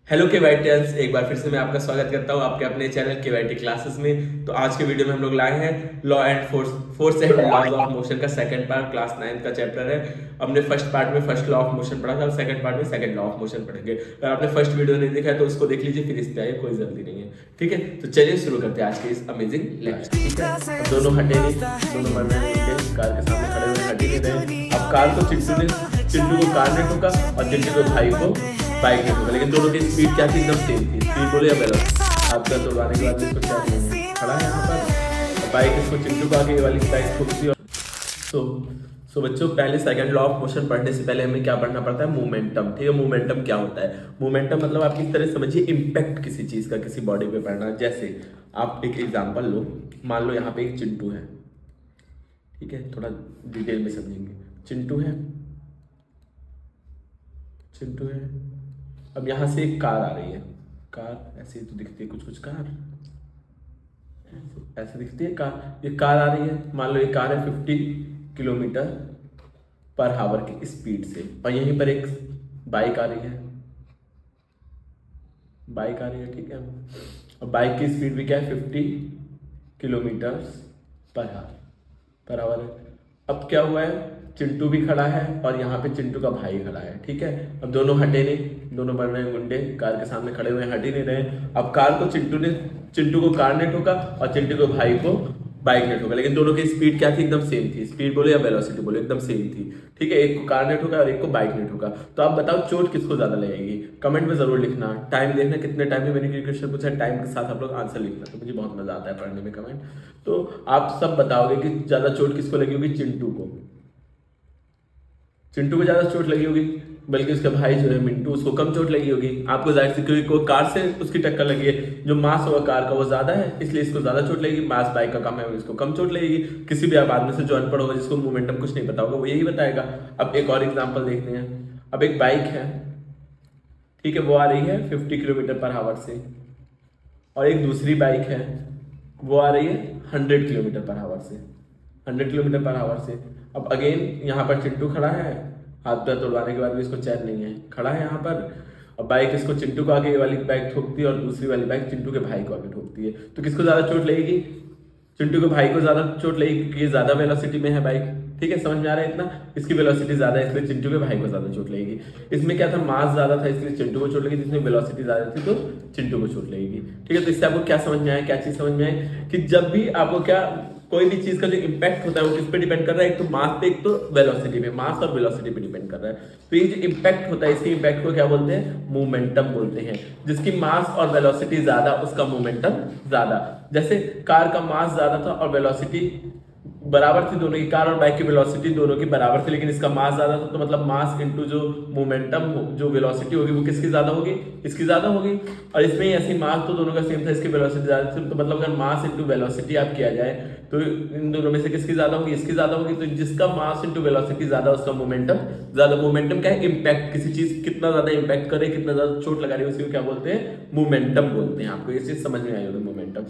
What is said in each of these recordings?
Hello केवाईटियंस, एक बार फिर से मैं आपका स्वागत करता हूं आपके अपने चैनल केवाईटी क्लासेस में। तो आज के वीडियो में हम लोग लाए हैं law and force and laws of motion का सेकंड पार्ट, क्लास 9 का चैप्टर है। हमने फर्स्ट पार्ट में फर्स्ट लॉ ऑफ मोशन पढ़ा था, सेकंड पार्ट में सेकंड लॉ ऑफ मोशन पढ़ेंगे। अगर आपने फर्स्ट वीडियो नहीं देखा है तो उसको देख लीजिए, फिर इस पे आइए, कोई जल्दी नहीं है। ठीक है, तो चलिए शुरू करते हैं आज के इस अमेजिंग लेक्चर। ठीक है, अब दोनों हटे नहीं, दोनों मर रहे हैं, कार के सामने खड़े हुए हटे नहीं रहे। अब कार को चिंटू को कार ने ठोका और चिंटू को भाई को बाइक ने ठोका, लेकिन दोनों की स्पीड क्या थी? एकदम सेम थी। स्पीड बोले या वेलोसिटी, आपका तोड़वाने के बाद इसको क्या नहीं खड़ा है यहाँ पर, बाइक इसको चिंटू को आगे वाली बाइक ठोकती। और सो बच्चों, पहले सेकंड लॉ ऑफ मोशन पढ़ने से पहले हमें क्या पढ़ना पड़ता है? मोमेंटम। ठीक है, मोमेंटम क्या होता है? मोमेंटम मतलब आप किस तरह समझिए, इम्पैक्ट किसी चीज का किसी बॉडी पे पड़ना। जैसे आप एक एग्जांपल लो, मान लो यहाँ पे एक चिंटू है। ठीक है, थोड़ा डिटेल में समझेंगे। चिंटू है, अब यहाँ से एक कार आ रही है। कार ऐसे तो दिखती है, कुछ कार ऐसे दिखती है कार। ये कार आ रही है, मान लो ये कार है 50 किलोमीटर पर आवर की स्पीड से, और यहीं पर एक बाइक आ रही है। ठीक है, और बाइक की स्पीड भी क्या है? 50 किलोमीटर पर आवर है। अब क्या हुआ है? चिंटू भी खड़ा है और यहाँ पे चिंटू का भाई खड़ा है। ठीक है, अब दोनों हटे नहीं, दोनों बन रहे हैं गुंडे, कार के सामने खड़े हुए, हट ही नहीं रहे। अब कार को चिंटू को कार ने ठोका और चिंटू को भाई को बाइक ने ठोका, लेकिन दोनों की स्पीड क्या थी? एकदम सेम थी। स्पीड बोले या वेलोसिटी बोले, एकदम सेम थी। ठीक है, एक को कार ने ठोका और एक को बाइक ने ठोका। तो आप बताओ चोट किसको ज्यादा लगेगी? कमेंट में जरूर लिखना। टाइम देखना कितने टाइम में मैंने क्वेश्चन पूछा है, टाइम के साथ आप लोग आंसर लिखना, तो मुझे बहुत मजा आता है पढ़ने में कमेंट। तो आप सब बताओगे कि ज्यादा चोट किसको लगी होगी? चिंटू को ज्यादा चोट लगी होगी, बल्कि उसका भाई जो है मिंटू, उसको कम चोट लगी होगी। आपको जाहिर सी, क्योंकि कोई कार से उसकी टक्कर लगी है, जो मास होगा कार का वो ज्यादा है, इसलिए इसको ज्यादा चोट लगेगी। मास बाइक का कम है, इसको कम चोट लगेगी। किसी भी आप आदमी से जो अनपढ़ होगा, जिसको मोमेंटम कुछ नहीं पता होगा, वो यही बताएगा। अब एक और एग्जाम्पल देखते हैं। अब एक बाइक है, ठीक है, वो आ रही है 50 किलोमीटर पर आवर से, और एक दूसरी बाइक है, वो आ रही है 100 किलोमीटर पर आवर से, 100 किलोमीटर पर आवर से। अब अगेन यहाँ पर चिंटू खड़ा है, हाथ पैर तोड़वाने के बाद भी इसको चैन नहीं है, खड़ा है यहाँ पर। और बाइक इसको चिंटू को आगे वाली बाइक ठोकती है और दूसरी वाली बाइक चिंटू के भाई को आगे ठोकती है। तो किसको ज्यादा चोट लगेगी? चिंटू के भाई को ज्यादा चोट लगेगी, क्योंकि ये ज्यादा वेलोसिटी में है बाइक। ठीक है, समझ में आ रहा है इतना? इसकी वेलोसिटी ज्यादा है, इसलिए चिंटू के भाई को ज्यादा चोट लगेगी। इसमें क्या था? मास ज्यादा था, इसलिए चिंटू को चोट लगी। जिसमें वेलोसिटी ज्यादा थी तो चिंटू को चोट लगेगी। ठीक है, तो इससे आपको क्या समझ में आया? क्या चीज समझ में आई कि जब भी आपको क्या, कोई भी चीज का जो इम्पैक्ट होता है वो किस पे डिपेंड कर रहा है? एक तो मास पे, एक तो वेलोसिटी पे। मास और वेलोसिटी पे डिपेंड कर रहा है। तो ये जो इम्पैक्ट होता है, इसी इम्पैक्ट को क्या बोलते हैं? मोमेंटम बोलते हैं। जिसकी मास और वेलोसिटी ज्यादा, उसका मोमेंटम ज्यादा। जैसे कार का मास ज्यादा था और वेलोसिटी बराबर थी दोनों की, कार और बाइक की वेलोसिटी दोनों की बराबर थी, लेकिन इसका मास ज्यादा था, तो मतलब मास इनटू जो मोमेंटम, जो वेलोसिटी होगी वो किसकी ज्यादा होगी? इसकी ज्यादा होगी। और इसमें ऐसी मास तो दोनों का सेम था, इसकी वेलोसिटी ज्यादा थी, तो मतलब अगर मास इनटू वेलोसिटी आप किया जाए तो इन दोनों में से किसकी ज्यादा होगी? इसकी ज्यादा होगी। तो जिसका मास इनटू वेलोसिटी ज्यादा, उसका मोमेंटम ज्यादा। मोमेंटम क्या है? इम्पैक्ट, किसी चीज कितना ज्यादा इम्पैक्ट करे, कितना ज्यादा चोट लगा रही है, उसी को क्या बोलते हैं? मोमेंटम बोलते हैं। आपको ये चीज समझ में आई होगी। Momentum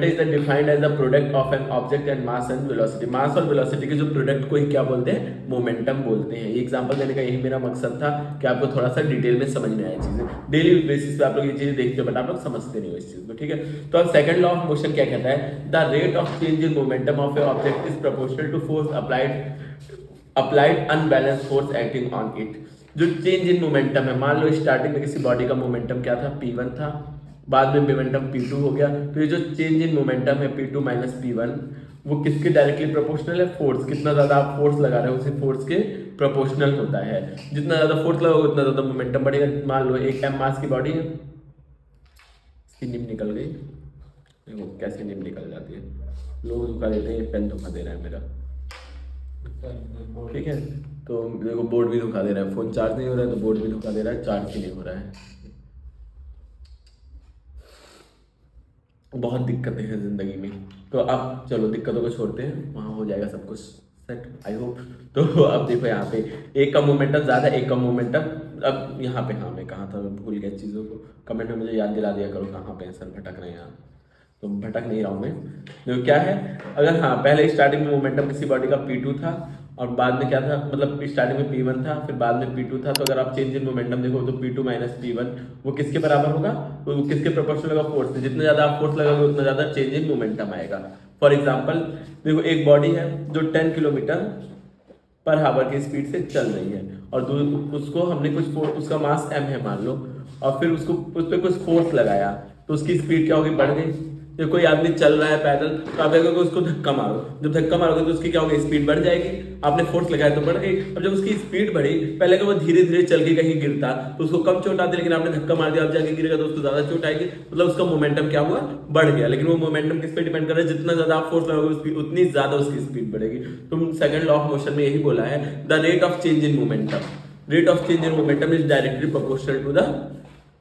is defined as the product of an object and mass and velocity. Mass और वेलोसिटी के जो प्रोडक्ट को ही क्या बोलते हैं? मोमेंटम बोलते हैं। ये एग्जांपल देने का यही मेरा मकसद था कि आपको थोड़ा सा डिटेल में समझ में आए चीजें। डेली बेसिस पे आप लोग ये चीजें देखते हो, बट आप लोग समझते नहीं हो इस चीज को। ठीक है, तो अब सेकंड लॉ ऑफ मोशन क्या कहता है? The rate of change in momentum of a object is proportional to force applied unbalance force acting on it. जो चेंज इन मोमेंटम है, मान लो स्टार्टिंग में किसी बॉडी का मोमेंटम क्या था? P1 था, बाद में मोमेंटम P2 हो गया। तो ये जो चेंज इन मोमेंटम है P2 माइनस P1, वो किसके डायरेक्टली प्रोपोर्शनल है? फोर्स। कितना ज्यादा आप फोर्स लगा रहे हो, उसी फोर्स के प्रोपोर्शनल होता है। जितना ज्यादा फोर्स लगाओगे उतना ज्यादा मोमेंटम बढ़ेगा। मान लो एक m मास की बॉडी है, इसकी निब निकल गई, देखो कैसे निब निकल जाती है। लोग धोखा देते हैं, पेन धोखा दे रहा है मेरा। ठीक है, तो देखो बोर्ड भी धोखा दे रहा है। फोन चार्ज नहीं हो रहा है तो बोर्ड भी धोखा दे रहा है, चार्ज ही नहीं हो रहा है। बहुत दिक्कतें हैं जिंदगी में। तो अब चलो दिक्कतों को छोड़ते हैं, वहाँ हो जाएगा सब कुछ सेट, आई होप। तो अब देखो यहाँ पे एक का मोमेंटम ज्यादा, एक का मोमेंटम। अब यहाँ पे, हाँ मैं कहाँ था, मैं भूल गया चीज़ों को। कमेंट में मुझे याद दिला दिया करो कहाँ पे सर भटक रहे हैं यहाँ। तो भटक नहीं रहा हूँ मैं। तो क्या है, अगर हाँ पहले स्टार्टिंग में मोमेंटम किसी बॉडी का P2 था और बाद में क्या था, मतलब स्टार्टिंग में P1 था, फिर बाद में P2 था। तो अगर आप चेंज इन मोमेंटम देखो तो P2 माइनस P1 वो किसके बराबर होगा, वो किसके प्रोपोर्शनल होगा, फोर्स से। जितना ज्यादा आप फोर्स लगाओगे उतना ज्यादा चेंज इन मोमेंटम आएगा। फॉर एग्जाम्पल देखो, एक बॉडी है जो 10 किलोमीटर पर हावर की स्पीड से चल रही है, और उसको हमने कुछ उसका मास m है मान लो, और फिर उसको उस पर कुछ फोर्स लगाया तो उसकी स्पीड क्या होगी, बढ़ गई। जब कोई आदमी चल रहा है पैदल तो आप देखोगे उसको धक्का मारो, जब धक्का मारोगे तो उसकी क्या होगी, स्पीड बढ़ जाएगी। आपने फोर्स लगाया तो बढ़ गई। अब जब उसकी स्पीड बढ़ी, पहले कि वो धीरे धीरे चल के कहीं गिरता तो उसको कम चोट आती, लेकिन आपने धक्का मार दिया, अब जाके गिरेगा तो उसको ज्यादा चोट आएगी। मतलब उसका मोमेंटम क्या हुआ, बढ़ गया। लेकिन वो मोमेंटम किस पे डिपेंड कर रहा है, जितना ज्यादा आप फोर्स लगाओगे उतनी ज्यादा उसकी स्पीड बढ़ेगी। तो सेकंड लॉ ऑफ मोशन में यही बोला है, the rate of change in momentum, rate of change in momentum is directly proportional to the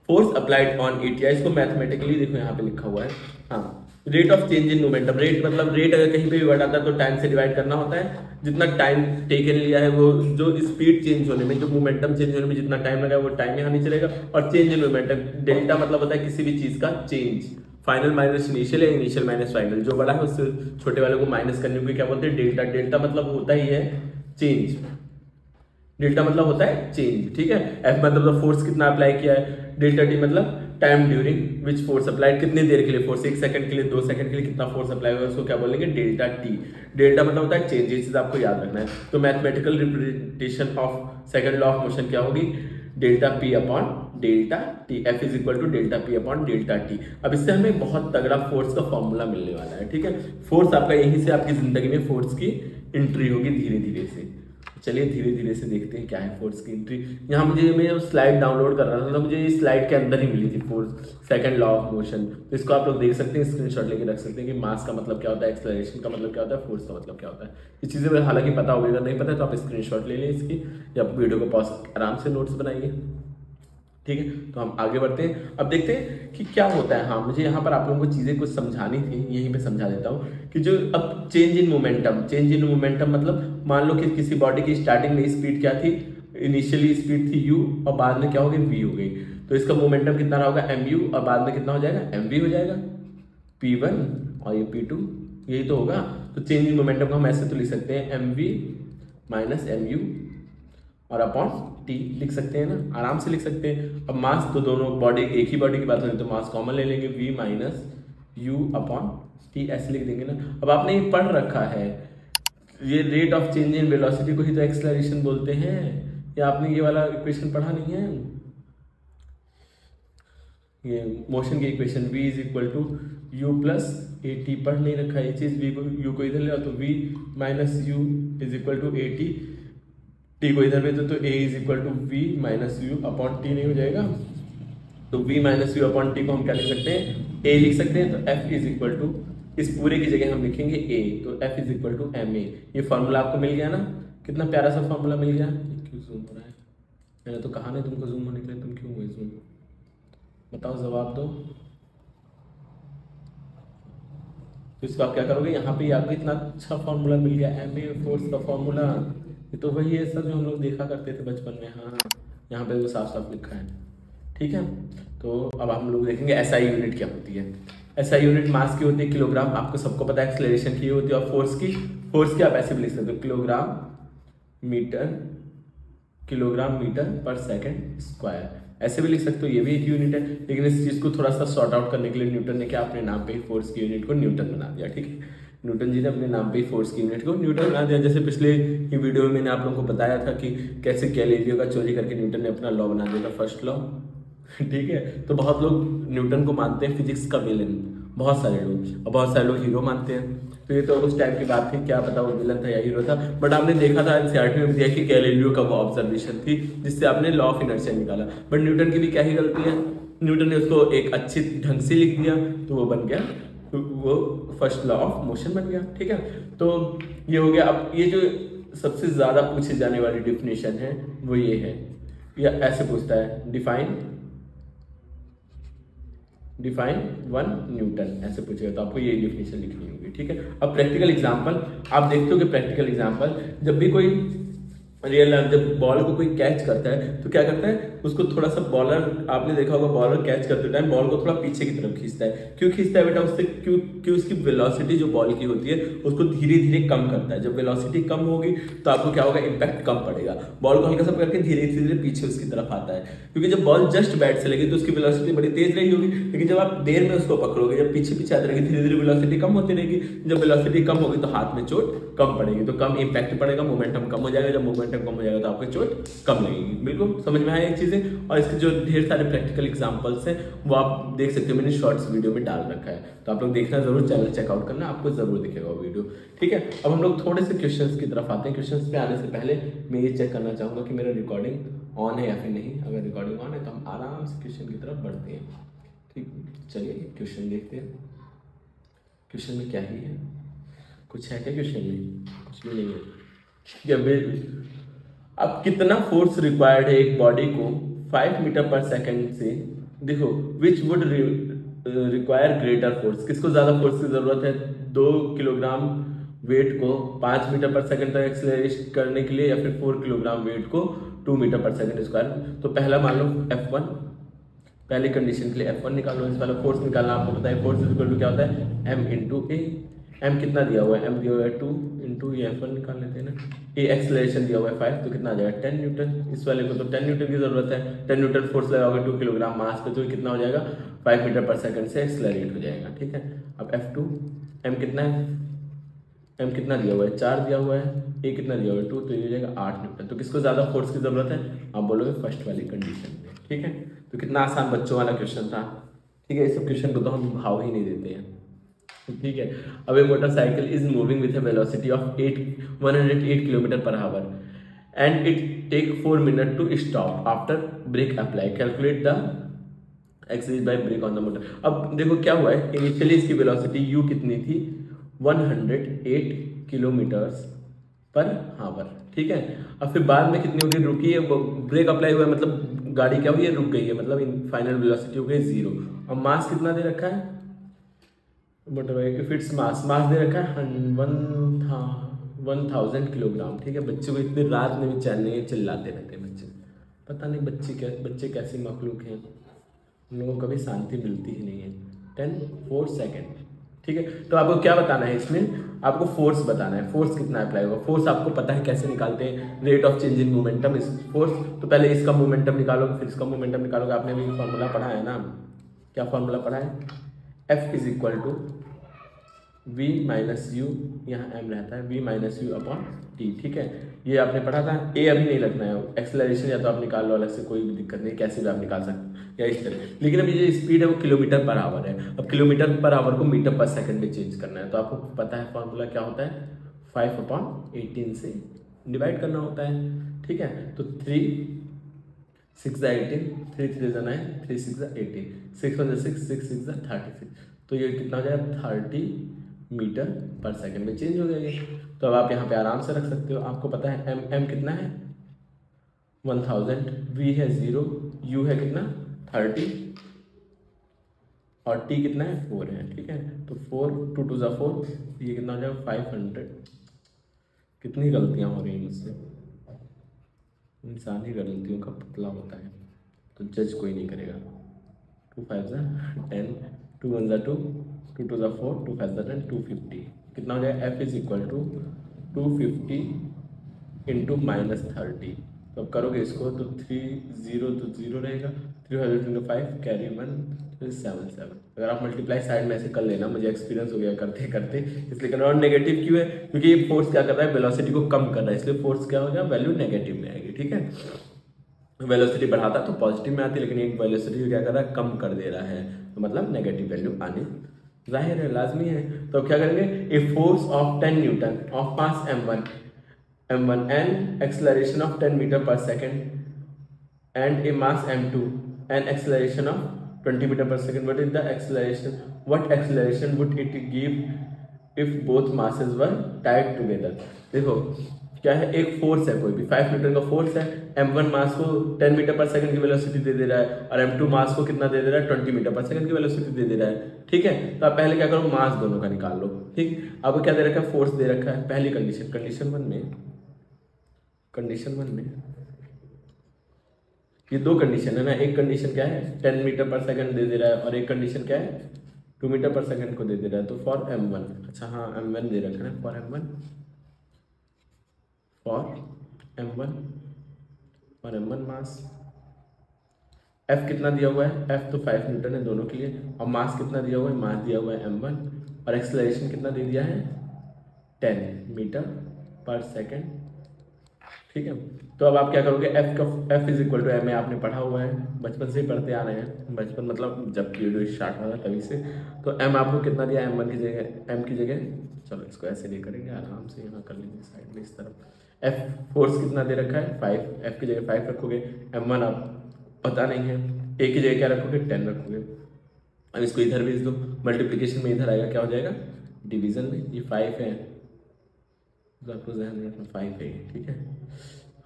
force applied on it. या इसको मैथमेटिकली देखो यहाँ पे लिखा हुआ है, हाँ, rate of change in momentum. Rate मतलब रेट अगर कहीं पे भी वर्ड आता है तो टाइम से डिवाइड करना होता है। जितना टाइम टेकन लिया है, वो जो स्पीड चेंज होने में, जो मोमेंटम चेंज होने में जितना टाइम लगा है वो टाइम यहाँ नहीं चलेगा। और चेंज इन मोमेंटम, डेल्टा मतलब होता है किसी भी चीज का चेंज, फाइनल माइनस इनिशियल या इनिशियल माइनस फाइनल। जो बड़ा है उससे छोटे वाले को माइनस करने को क्या बोलते हैं, डेल्टा। डेल्टा मतलब होता ही है चेंज, डेल्टा मतलब होता है चेंज, ठीक है। एफ मतलब फोर्स कितना अप्लाई किया है, डेल्टा टी मतलब time during which force applied, कितनी देर के लिए फोर्स, 1 सेकंड के लिए, 2 सेकंड के लिए कितना फोर्स अप्लाई हुआ, उसको क्या बोलेंगे, डेल्टा टी। डेल्टा मतलब होता है चेंज, ये चीज आपको याद रखना है। तो mathematical representation of second law of motion क्या होगी, delta p upon delta t, f is equal to delta p upon delta t. अब इससे हमें बहुत तगड़ा फोर्स का फॉर्मूला मिलने वाला है, ठीक है। फोर्स आपका यहीं से आपकी जिंदगी में फोर्स की एंट्री होगी धीरे धीरे से। चलिए धीरे धीरे से देखते हैं क्या है फोर्स की एंट्री। यहाँ मैं स्लाइड डाउनलोड कर रहा था तो मुझे ये स्लाइड के अंदर ही मिली थी, force second law of motion. तो इसको आप लोग देख सकते हैं, स्क्रीनशॉट लेके रख सकते हैं कि मास का मतलब क्या होता है, एक्सेलरेशन का मतलब क्या होता है, फोर्स का मतलब क्या होता है। ये चीज़ें मुझे हालांकि पता होगी, अगर नहीं पता है तो आप स्क्रीनशॉट ले लें इसकी, या वीडियो को पॉज आराम से नोट्स बनाइए, ठीक है। तो हम आगे बढ़ते हैं, अब देखते हैं कि क्या होता है। हाँ, मुझे यहाँ पर आप लोगों को चीज़ें कुछ समझानी थी, यहीं पे समझा देता हूँ कि जो अब change in momentum, change in momentum मतलब मान लो कि किसी बॉडी की स्टार्टिंग में स्पीड क्या थी, इनिशियली स्पीड थी u और बाद में क्या हो गई, v हो गई। तो इसका मोमेंटम कितना रहा होगा, mu, और बाद में कितना हो जाएगा, mv हो जाएगा, p1 और ये p2, यही तो होगा। तो चेंज इन मोमेंटम को हम ऐसे तो लिख सकते हैं, mv माइनस mu और अपॉन टी लिख सकते हैं ना, आराम से लिख सकते हैं। अब मास तो दोनों बॉडी, एक ही बॉडी की बात करें तो मास कॉमन ले लेंगे, v minus u upon T, ऐसे लिख देंगे ना। अब आपने ये पढ़ रखा है, ये rate of change in velocity को ही तो एक्सेलरेशन बोलते हैं, या आपने ये वाला इक्वेशन पढ़ा नहीं है, ये मोशन की equation v is equal to u plus a t पढ़ नहीं रखा है ये चीज। v को u को इधर ले आओ तो v minus u is equal to a t, t को इधर भेज दो तो a is equal to v minus u upon t नहीं हो जाएगा। तो v minus u upon t को हम क्या लिख सकते हैं, a लिख सकते हैं। तो f इज इक्वल टू, इस पूरे की जगह हम लिखेंगे a, तो f is equal to m a. ये फॉर्मूला आपको मिल गया ना, कितना प्यारा सा फॉर्मूला मिल गया। क्यों जूम हो रहा है, मैंने तो कहा नहीं तुमको जूम होने के लिए, तुम क्यों हुए जूम, बताओ जवाब दो। तो इसको आप क्या करोगे, यहाँ पे आपको इतना अच्छा फॉर्मूला मिल गया, एम ए फोर्स का फॉर्मूला। ये तो वही है सर जो हम लोग देखा करते थे बचपन में, हाँ यहाँ पे वो साफ साफ लिखा है, ठीक है। तो अब हम लोग देखेंगे एसआई यूनिट क्या होती है। एसआई यूनिट मास की होती है किलोग्राम, आपको सबको पता है। एक्सेलरेशन की होती है, और फोर्स की आप ऐसे भी लिख सकते हो, किलोग्राम मीटर पर सेकंड स्क्वायर, ऐसे भी लिख सकते हो, ये भी एक यूनिट है। लेकिन इस चीज को थोड़ा सा सॉर्ट आउट करने के लिए न्यूटन ने क्या अपने नाम पे फोर्स की यूनिट को न्यूटन बना दिया, ठीक है। न्यूटन जी ने अपने नाम पे फोर्स की यूनिट को न्यूटन बना दिया। जैसे पिछले ही वीडियो में मैंने आप लोगों को बताया था कि कैसे गैलीलियो का चोरी करके न्यूटन ने अपना लॉ बना दिया था, फर्स्ट लॉ, ठीक है। तो बहुत लोग न्यूटन को मानते हैं फिजिक्स का विलन, बहुत सारे लोग, और बहुत सारे लोग हीरो मानते हैं। तो ये तो उस टाइम की बात थी, क्या पता वो विलन था या हीरो था। बट आपने देखा था एनसीईआरटी में दिया कि गैलीलियो का वो ऑब्जर्वेशन थी जिससे आपने लॉ ऑफ इनर्शिया निकाला। बट न्यूटन की भी क्या ही गलती है, न्यूटन ने उसको एक अच्छी ढंग से लिख दिया तो वो बन गया, तो वो फर्स्ट लॉ ऑफ मोशन बन गया, ठीक है। तो ये हो गया। अब ये जो सबसे ज्यादा पूछे जाने वाली डिफिनेशन है वो ये है, या ऐसे पूछता है, डिफाइन 1 न्यूटन, ऐसे पूछेगा तो आपको ये डिफिनेशन लिखनी होगी, ठीक है। अब प्रैक्टिकल एग्जांपल आप देखते हो कि प्रैक्टिकल एग्जांपल जब भी कोई रियल लाइफ जब बॉल को कोई कैच करता है तो क्या करता है, उसको थोड़ा सा बॉलर, आपने देखा होगा बॉलर कैच करते टाइम बॉल को थोड़ा पीछे की तरफ खींचता है। क्यों खींचता है बेटा? उससे क्यों उसकी वेलोसिटी जो बॉल की होती है उसको धीरे धीरे कम करता है। जब वेलोसिटी कम होगी तो आपको क्या होगा, इम्पैक्ट कम पड़ेगा। बॉल को हल्का सा करके धीरे धीरे पीछे उसकी तरफ आता है, क्योंकि जब बॉल जस्ट बैट से लगी तो उसकी वेलोसिटी बड़ी तेज रही होगी, लेकिन जब आप देर में उसको पकड़ोगे, जब पीछे पीछे आती रहेगी, धीरे धीरे वेलोसिटी कम होती रहेगी। जब वेलोसिटी कम होगी तो हाथ में चोट कम पड़ेगी, तो कम इम्पैक्ट पड़ेगा, मोमेंटम कम हो जाएगा। जब मोमेंटम कम हो जाएगा तो आपको चोट कम लगेगी। बिल्कुल समझ में आया ये चीजें। और इसके जो ढेर सारे प्रैक्टिकल एग्जांपल्स हैं वो आप देख सकते हो, मैंने शॉर्ट्स वीडियो में डाल रखा है, तो आप लोग देखना जरूर, चैनल चेकआउट करना, आपको जरूर दिखेगा वो वीडियो। ठीक है, अब हम लोग थोड़े से क्वेश्चंस की तरफ आते हैं। क्वेश्चंस पे आने से पहले मैं ये चेक करना चाहूंगा कि मेरा रिकॉर्डिंग ऑन है या फिर नहीं। अगर रिकॉर्डिंग ऑन है तो हम आराम से क्वेश्चन की तरफ बढ़ते हैं। ठीक, चलिए क्वेश्चन देखते हैं। क्वेश्चन में क्या ही है, कुछ है क्या क्वेश्चन में? कुछ भी नहीं है। अब कितना फोर्स रिक्वायर्ड है एक बॉडी को 5 मीटर पर सेकंड से, देखो which would require greater force, किसको ज्यादा फोर्स की जरूरत है? 2 किलोग्राम वेट को 5 मीटर पर सेकंड तक एक्सेलरेट करने के लिए, या फिर 4 किलोग्राम वेट को 2 मीटर पर सेकंड स्क्वायर। तो पहला मान लो F1, पहली कंडीशन के लिए F1 निकालो। इस वाला फोर्स निकालना आपको पता है, फोर्स इक्वल टू क्या होता है, M इंटू ए। M कितना दिया हुआ है? M दिया हुआ है 2 इंटू ये F1 निकाल लेते हैं ना। ये एक्सेलरेशन दिया हुआ है 5, तो कितना आ जाएगा 10 न्यूटन। इस वाले को तो 10 न्यूटन की जरूरत है। 10 न्यूटन फोर्स लगाओगे 2 किलोग्राम मास पे, तो कितना हो जाएगा 5 मीटर पर सेकंड से एक्सेलरेट हो जाएगा। ठीक है, अब F2, M कितना है? M कितना दिया हुआ है? 4 दिया हुआ है। ए कितना दिया हुआ है? 2, तो ये हो जाएगा 8 न्यूटन। तो किसको ज्यादा फोर्स की जरूरत है? आप बोलोगे फर्स्ट वाली कंडीशन में। ठीक है, तो कितना आसान बच्चों वाला क्वेश्चन था। ठीक है, इस सब क्वेश्चन को तो हम भाव ही नहीं देते हैं। ठीक है, अब a motorcycle is moving with a velocity of 108 kilometer per hour and it take 4 minute to stop after brake apply. Calculate the exercise by brake on the motor. अब देखो क्या हुआ है, इनिशियली इसकी वेलोसिटी u कितनी थी? 108 kilometres per hour. ठीक है, अब फिर बाद में कितनी होगी? रुकी है, ब्रेक अप्लाई हुआ है, मतलब गाड़ी क्या हुई है, रुक गई है, मतलब फाइनल वेलोसिटी हो गई 0। और मास कितना दे रखा है? इफ इट्स मास दे रखा है 1000 किलोग्राम। ठीक है, बच्चे को इतनी रात में भी चैन नहीं है, चिल्लाते रहते हैं बच्चे। पता नहीं बच्चे कैसी मखलूक हैं, उन लोगों को कभी शांति मिलती ही नहीं है। 10 4 सेकेंड। ठीक है, तो आपको क्या बताना है इसमें? आपको फोर्स बताना है। फोर्स कितना अप्लाई होगा? फोर्स आपको पता है कैसे निकालते हैं, rate of change in momentum इस फोर्स। तो पहले इसका मोमेंटम निकालोगे, फिर इसका मोमेंटम निकालोगे। आपने भी फॉर्मूला पढ़ा है ना, क्या फॉर्मूला पढ़ा है? F is equal to V minus u, यहाँ M रहता है, V minus u upon t. ठीक है, ये आपने पढ़ा था। ए अभी नहीं लगना है, एक्सेलरेशन या तो आप निकाल लो अलग से, कोई भी दिक्कत नहीं, कैसे भी आप निकाल सकते या इस तरह। लेकिन अभी जो स्पीड है वो किलोमीटर पर आवर है। अब किलोमीटर पर आवर को मीटर पर सेकंड में चेंज करना है, तो आपको पता है फॉर्मूला क्या होता है, 5/18 से डिवाइड करना होता है। ठीक है, तो 3 6 18, 3 3 9, 3 6 18, 6 1 6, 6 6 36। तो ये कितना हो जाएगा 30 मीटर पर सेकंड में चेंज हो जाएगा। तो अब आप यहाँ पे आराम से रख सकते हो। आपको पता है M कितना है 1000, V है 0, U है कितना 30 और T कितना है 4 है। ठीक है, तो 4 2 2 4, ये कितना हो जाएगा 500। कितनी गलतियाँ हो रही हैं मुझसे, इंसान ही गलतियों का पुतला होता है, तो जज कोई नहीं करेगा। 2 5 10, 2 1 2, 2 2 4, 2 5 10, 250। कितना हो जाएगा? F is equal to 250 into -30। तो अब करोगे इसको तो 3 0 तो 0 रहेगा, 300 कैरी 1 77। अगर आप मल्टीप्लाई साइड में ऐसे कर लेना, मुझे एक्सपीरियंस हो गया करते करते, इसलिए कर रहा हूँ। नेगेटिव क्यों है? क्योंकि ये फोर्स क्या कर रहा है, वेलोसिटी को कम कर रहा है, इसलिए फोर्स क्या हो गया, वैल्यू नेगेटिव में आएगी। ठीक है, वेलोसिटी बढ़ाता तो पॉजिटिव में आती, लेकिन एक वेलोसिटी क्या कर रहा है, कम कर दे रहा है, तो मतलब नेगेटिव वैल्यू आनी जाहिर है, लाजमी है। तो क्या करेंगे, a force of 10 newton of mass m1 and acceleration of 10 meter per second and a mass m2 and acceleration of 20 meter per second. What is the acceleration, what acceleration would it give if both masses were tied together. देखो क्या है, एक force है, कोई भी 5 Newton का force है, m1 मास को 10 मीटर पर सेकंड की वेलोसिटी दे दे रहा है, और m2 मास को कितना दे दे रहा है, 20 मीटर पर सेकंड की वेलोसिटी दे दे रहा है। ठीक है, तो आप पहले क्या करो, मास दोनों का निकाल लो। ठीक, आपको क्या दे रखा है, फोर्स दे रखा है। पहली कंडीशन 1 में कंडीशन 1 में ये दो कंडीशन है ना, एक कंडीशन क्या है 10 मीटर पर सेकंड दे रहा है और एक कंडीशन क्या है 2 मीटर पर सेकंड को दे रहा है। तो फॉर m1, अच्छा हाँ m1 दे रखा है, फॉर m1 मास f कितना दिया हुआ है, f तो 5 न्यूटन है दोनों के लिए, और मास कितना दिया हुआ है, मास दिया हुआ है m1 और एक्सेलरेशन कितना दे दिया है 10 मीटर पर सेकंड। ठीक है, तो अब आप क्या करोगे, f is equal to m है, आपने पढ़ा हुआ है, बचपन से ही पढ़ते आ रहे हैं, बचपन मतलब जब वीडियो स्टार्ट हुआ था तभी से। तो m आपको कितना दिया, m1 की जगह, m की जगह, चलो इसको ऐसे नहीं करेंगे, आराम से यहाँ कर लेंगे साइड में इस तरफ। f फोर्स कितना दे रखा है 5, f की जगह 5 रखोगे, m1 आप पता नहीं है, a की जगह क्या रखोगे 10 रखोगे। अब इसको इधर भेज दो, मल्टीप्लीकेशन में इधर आएगा, क्या हो जाएगा डिवीजन में, ये 5 है तो आपको ध्यान रखना 5 है, ठीक है।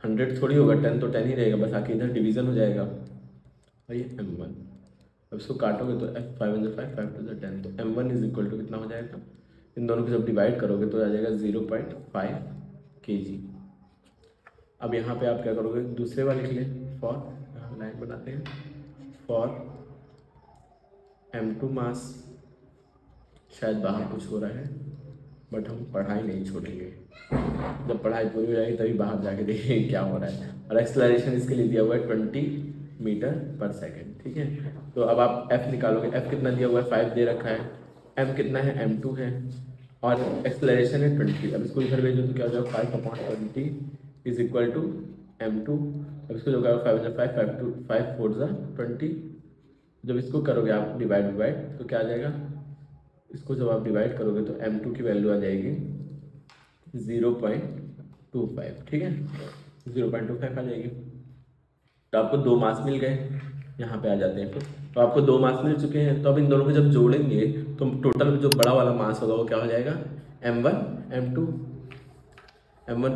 100 थोड़ी होगा, 10 तो 10 ही रहेगा, बस आके इधर डिवीजन हो जाएगा और ये m1। अब इसको काटोगे तो f 5 × 5 5 × 10, तो m1 इज इक्वल टू कितना हो जाएगा, इन दोनों को जब डिवाइड करोगे तो आ जाएगा 0.5 kg। अब यहाँ पे आप क्या करोगे, दूसरे वाले के लिए फॉर लाइन बनाते हैं, फॉर m2 मास, शायद बाहर कुछ हो रहा है बट हम पढ़ाई नहीं छोड़ेंगे, जब पढ़ाई पूरी हो जाएगी तभी बाहर जाके देखेंगे क्या हो रहा है। और एक्सेलरेशन इसके लिए दिया हुआ है 20 मीटर पर सेकंड, ठीक है। तो अब आप f निकालोगे, f कितना दिया हुआ है 5 दे रखा है, m कितना है m2 है और एक्सेलरेशन है 20। अब इसको इधर भेजो तो क्या हो जाएगा 5/20 इज इक्वल टू m2। अब इसको जो 5 × 5 5 4 20, जब इसको करोगे आप डिवाइड तो क्या आ जाएगा, इसको जब आप डिवाइड करोगे तो m2 की वैल्यू आ जाएगी 0.25, ठीक है 0.25 आ जाएगी। तो आपको 2 मास मिल गए, यहाँ पे आ जाते हैं फिर, तो आपको 2 मास मिल चुके हैं। तो अब इन दोनों को जब जोड़ेंगे तो टोटल जो बड़ा वाला मास होगा वो क्या हो जाएगा m1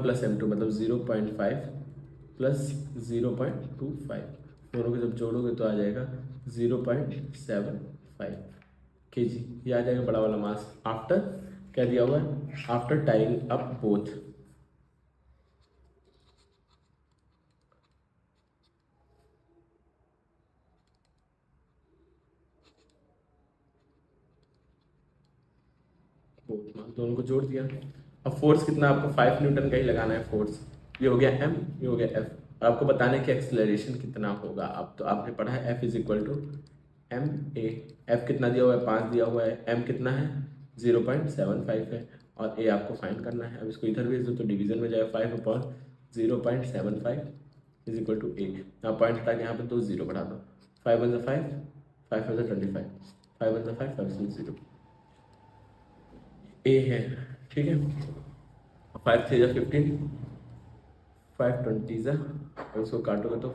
प्लस m2 मतलब 0.5 प्लस 0.25, दोनों को जब जोड़ोगे तो आ जाएगा 0.75 kg, ये आ जाएगा बड़ा वाला मास। आफ्टर क्या दिया हुआ है, आफ्टर टाइंग अप बोथ, दोनों को जोड़ दिया। अब फोर्स कितना, आपको 5 न्यूटन का ही लगाना है फोर्स, ये हो गया m, ये हो गया f। आपको बताना है कि एक्सेलरेशन कितना होगा। अब तो आपने पढ़ा है f is equal to m a, f कितना दिया हुआ है 5 दिया हुआ है, m कितना है 0.75 है और a आपको फाइंड करना है। अब इसको इधर भेज दो तो डिवीजन में जाएगा 5/0.75 इज इक्वल टू a। यहाँ पॉइंट हटा के यहाँ पे 2 0 बढ़ा दो, 5 × 5 5 × 25 5 × 5 5 × 0 a है, ठीक है। 5 3 × 15 5 20 और इसको काटोगे तो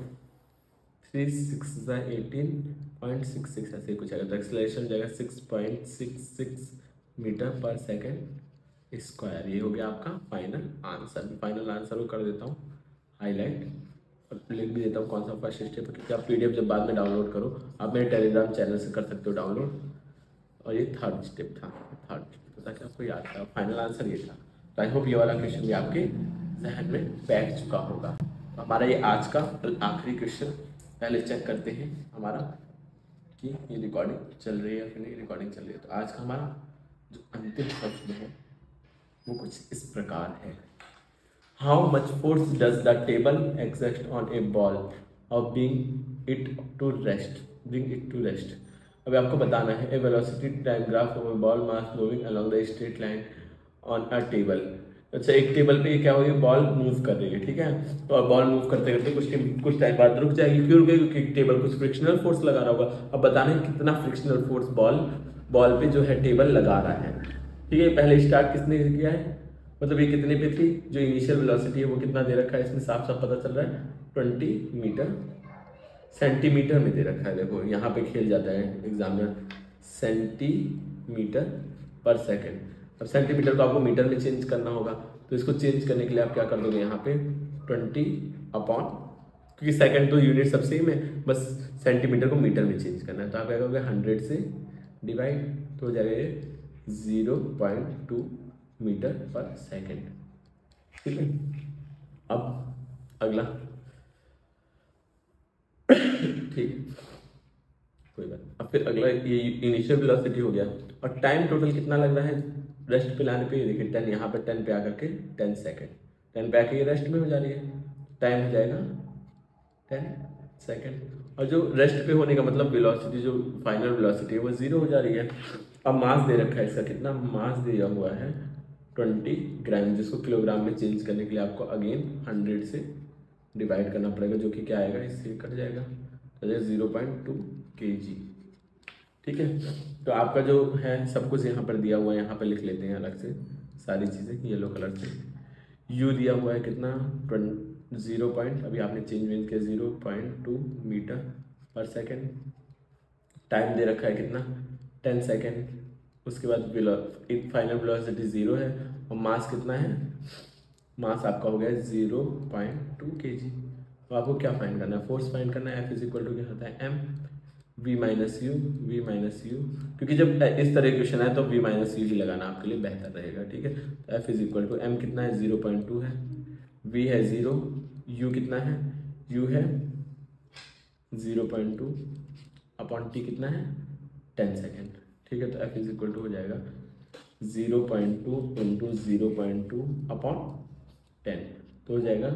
3 6 18.66 ऐसे कुछ आएगा। तो एक्सेलरेशन जाएगा 6.66 मीटर पर सेकेंड स्क्वायर। ये हो गया आपका फाइनल आंसर। फाइनल आंसर को कर देता हूँ हाईलाइट और लिख भी देता हूँ कौन सा फर्स्ट स्टेप है, क्योंकि आप PDF जब बाद में डाउनलोड करो आप मेरे टेलीग्राम चैनल से कर सकते हो डाउनलोड। और ये थर्ड स्टेप था, ताकि आपको याद था। फाइनल आंसर ये था। तो आई होप ये वाला क्वेश्चन भी आपके जहन में बैठ चुका होगा। तो हमारा ये आज का आखिरी क्वेश्चन, पहले चेक करते हैं हमारा कि ये रिकॉर्डिंग चल रही है या फिर नहीं रिकॉर्डिंग चल रही है। तो आज का हमारा जो अंतिम प्रश्न है वो कुछ इस प्रकार है, how much force does the table exert on a ball of being it to rest. अभी आपको बताना है a velocity time graph of a ball mass moving along the straight line on a table. अच्छा, एक table पे क्या हो रही है, बॉल मूव कर रही है, ठीक है। तो और बॉल मूव करते करते कुछ टाइम बाद रुक जाएगी। क्यों रुकेगी? क्योंकि टेबल कुछ फ्रिक्शनल फोर्स लगा रहा होगा। अब बताना है कितना फ्रिक्शनल फोर्स बॉल पे जो है टेबल लगा रहा है, ठीक है। पहले स्टार्ट किसने किया है, मतलब ये कितने पे थी, जो इनिशियल वेलोसिटी है वो कितना दे रखा है, इसमें साफ साफ पता चल रहा है 20 मीटर सेंटीमीटर में दे रखा है। देखो यहाँ पे खेल जाता है एग्जामिनर, सेंटीमीटर पर सेकेंड। अब सेंटीमीटर को आपको मीटर में चेंज करना होगा, तो इसको चेंज करने के लिए आप क्या कर दोगे, यहाँ पे 20 क्योंकि सेकंड तो यूनिट सब सेम है, बस सेंटीमीटर को मीटर में चेंज करना है। तो आप क्या करोगे 100 से डिवाइड, तो हो जाएगा 0.2 मीटर पर सेकेंड, ठीक है। अब अगला ठीक, कोई बात। अब फिर अगला ये इनिशियल वेलोसिटी हो गया, और टाइम टोटल कितना लग रहा है रेस्ट पे लाने पे, ये देखिए 10, यहाँ पर 10 पे आकर के 10 सेकेंड, 10 पे आके ये रेस्ट में हो जा रही है, टाइम हो जाएगा 10 सेकेंड। और जो रेस्ट पे होने का मतलब वेलोसिटी, जो फाइनल वेलोसिटी है वो 0 हो जा रही है। अब मास दे रखा है इसका, कितना मास दिया हुआ है 20 ग्राम, जिसको किलोग्राम में चेंज करने के लिए आपको अगेन 100 से डिवाइड करना पड़ेगा, जो कि क्या आएगा, इससे कट जाएगा, तो 0.2 kg। ठीक है, तो आपका जो है सब कुछ यहाँ पर दिया हुआ है, यहाँ पर लिख लेते हैं अलग से सारी चीज़ें येलो कलर से। u दिया हुआ है कितना 0 पॉइंट, अभी आपने चेंज किया 0.2 मीटर पर सेकेंड। टाइम दे रखा है कितना 10 सेकेंड। उसके बाद फाइनल वेलोसिटी 0 है, और मास कितना है, मास आपका हो गया 0.2 kg। तो आपको क्या फाइंड करना है, फोर्स फाइंड करना है। F इज इक्वल टू क्या होता है m v माइनस यू, क्योंकि जब इस तरह क्वेश्चन है तो v माइनस यू ही लगाना आपके लिए बेहतर रहेगा। ठीक है, तो F is equal to m कितना है 0.2 है, v है 0, u कितना है, u है 0.2 अपॉन t कितना है 10 सेकेंड। ठीक है, तो F इज इक्वल टू हो जाएगा 0.2 इंटू 0.2 अपॉन 10, तो हो जाएगा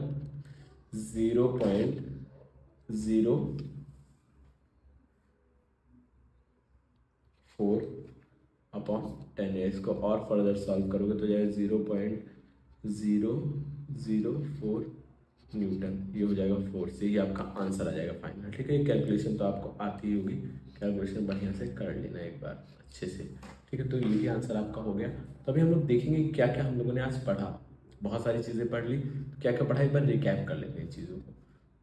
0.04 अपॉन 10 है। इसको और फर्दर सॉल्व करोगे तो जाएगा 0.004 न्यूटन, ये हो जाएगा फोर्स से, ही आपका आंसर आ जाएगा फाइनल। ठीक है, ये कैलकुलेशन तो आपको आती ही होगी, कैलकुलेशन बढ़िया से कर लेना एक बार अच्छे से। ठीक है, तो ये भी आंसर आपका हो गया। तो अभी हम लोग देखेंगे क्या क्या हम लोगों ने आज पढ़ा, बहुत सारी चीज़ें पढ़ ली, क्या क्या पढ़ा एक बार रिकैप कर लेते हैं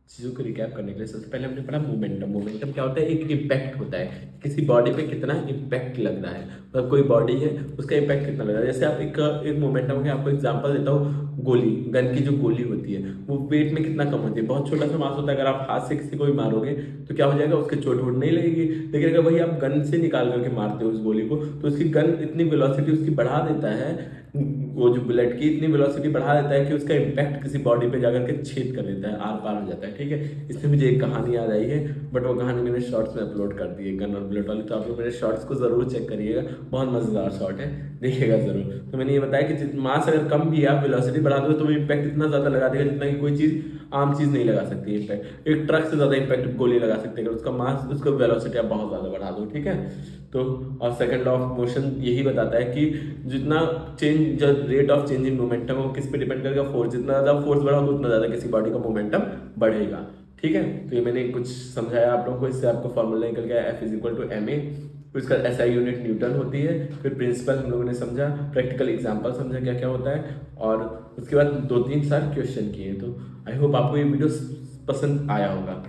चीज़ों को रिकैप करने के लिए सबसे पहले हमने पढ़ा मोमेंटम। मोमेंटम क्या होता है, एक इम्पैक्ट होता है, किसी बॉडी पे कितना इम्पैक्ट लग रहा है, मतलब कोई बॉडी है उसका इम्पैक्ट कितना लग रहा है। जैसे आप एक मोमेंटम के आपको एग्जांपल देता हूँ, गोली, गन की जो गोली होती है वो वेट में कितना कम होती है, बहुत छोटा सा मास होता है। अगर आप हाथ से किसी को भी मारोगे तो क्या हो जाएगा, उसके चोट वोट नहीं लगेगी। लेकिन अगर वही आप गन से निकाल करके मारते हो उस गोली को, तो उसकी गन इतनी वेलोसिटी उसकी बढ़ा देता है, वो जो बुलेट की इतनी वेलोसिटी बढ़ा देता है कि उसका इम्पैक्ट किसी बॉडी पे जाकर के छेद कर देता है, आर पार हो जाता है। ठीक है, इससे मुझे एक कहानी याद आई है, बट वो कहानी मैंने शॉर्ट्स में अपलोड कर दी है, गन और बुलेट वाली, तो आप लोग मेरे शॉर्ट्स को जरूर चेक करिएगा, बहुत मजेदार शॉर्ट है, देखिएगा जरूर। तो मैंने ये बताया कि मास अगर कम भी आप वेलोसिटी बढ़ा दो तो वो इम्पैक्ट इतना ज्यादा लगा देगा जितना कि कोई चीज आम चीज नहीं लगा सकती है। इम्पैक्ट एक ट्रक से ज्यादा इम्पैक्ट गोली लगा सकते हैं, उसका मास, उसका वेलोसिटी आप बहुत ज्यादा बढ़ा दो। ठीक है, तो और सेकंड लॉ ऑफ मोशन यही बताता है कि जितना चेंज, जो rate of change in momentum वो किस पे डिपेंड करेगा, फोर्स, जितना ज्यादा फोर्स बढ़ा उतना ज्यादा किसी बॉडी का मोमेंटम बढ़ेगा। ठीक है, तो ये मैंने कुछ समझाया आप लोगों को, इससे आपको फॉर्मूला निकल गया F is equal to ma, फिर इसका SI यूनिट न्यूटन होती है, फिर प्रिंसिपल हम लोगों ने समझा, प्रैक्टिकल एग्जांपल समझा क्या क्या होता है, और उसके बाद 2-3 साल क्वेश्चन किए। तो आई होप आपको ये वीडियो पसंद आया होगा।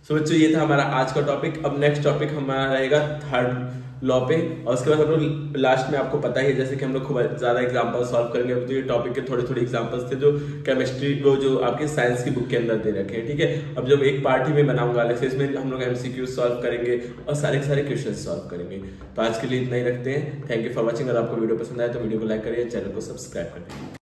सो बच्चों, ये था हमारा आज का टॉपिक। अब नेक्स्ट टॉपिक हमारा रहेगा थर्ड लॉ पे, और उसके बाद हम लोग लास्ट में, आपको पता ही है जैसे कि हम लोग खूब ज्यादा एग्जांपल सॉल्व करेंगे। अब तो ये टॉपिक के थोड़े एग्जांपल्स थे जो केमिस्ट्री, वो जो आपके साइंस की बुक के अंदर दे रखे हैं। ठीक है, अब जब एक पार्ट ही में बनाऊंगा अलग से, इसमें हम लोग MCQ सॉल्व करेंगे और सारे क्वेश्चन सॉल्व करेंगे। तो आज के लिए इतना ही रखते हैं। Thank you for watching. अगर आपको वीडियो पसंद आए तो वीडियो को लाइक करिए, चैनल को सब्सक्राइब करिए।